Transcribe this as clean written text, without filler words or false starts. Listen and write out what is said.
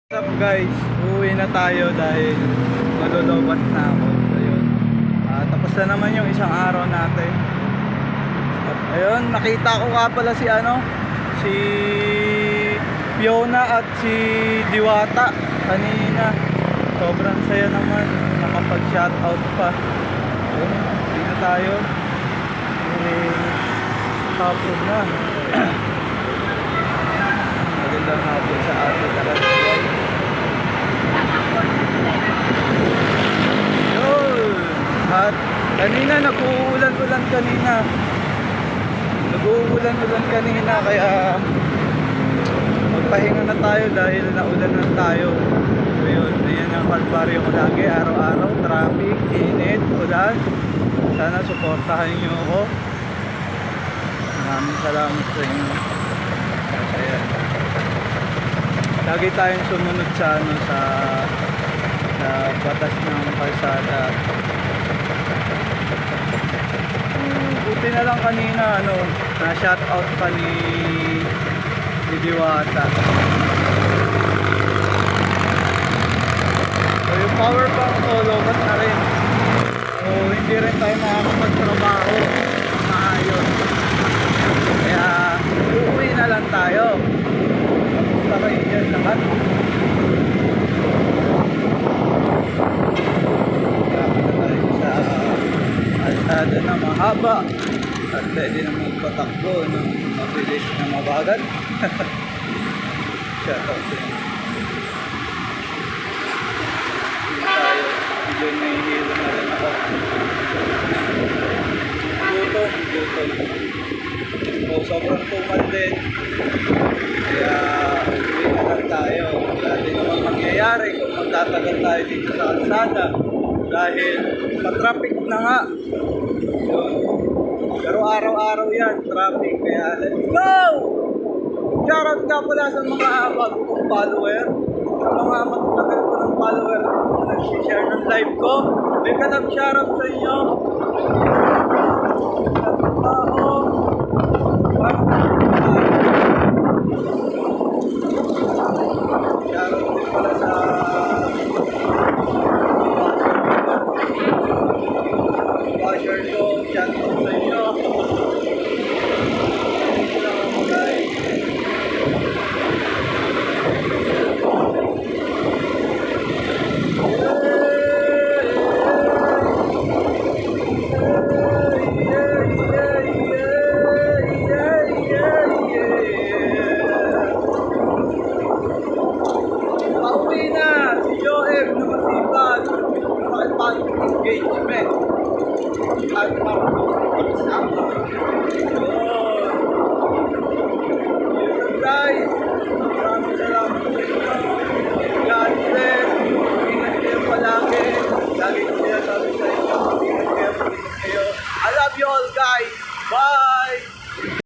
What's up guys, uuwi na tayo dahil malulubat na ako. Ayun. Tapos na naman yung isang araw natin. At ayun, nakita ko nga pala si Fiona at si Diwata kanina. Sobrang saya naman, nakapag-shoutout pa. Ayun, uuwi na tayo. Hapon na. Magandang hapon sa atin talaga. At kanina nag-uulan-ulan kanina kaya magpahinga na tayo dahil naulan na tayo. So yun, ayan ang kalbaryo ko lagi araw-araw, traffic, init, ulan. Sana suportahan nyo ako. Maraming salamat sa inyo. Ayan. Lagi tayong sumunod sa batas ng kalsada. Buti na lang kanina na shoutout pa ni Diwata. So yung power bank ko lobat na rin. So hindi rin tayo makakapagtrabaho maayos. Kaya uuwi na lang tayo. Kamusta kayo dyan lahat? Kalsada na mahaba at pwede na magpatakbo ng mabilis na mabagal. Shoutout sa inyo. Hindi tayo, medyo nahihilo na rin ako. Gutom. So sobrang tumal din. Kaya uwi na lang tayo. Wala din naman mangyayari kung magtatagal tayo dito sa kalsada. Dahil pa-traffic na nga. Yun. Pero araw-araw yan, traffic. Kaya let's go! Shoutout nga pala sa mga bago kong follower. Sa mga matagal ko ng follower na nag-share ng live ko. May kanang shoutout sa inyo. Shoutout din pala sa washer ko, shoutout sa inyo. Pauwi na si Joem na masipag, engagement at marunong magsama. Yun guys,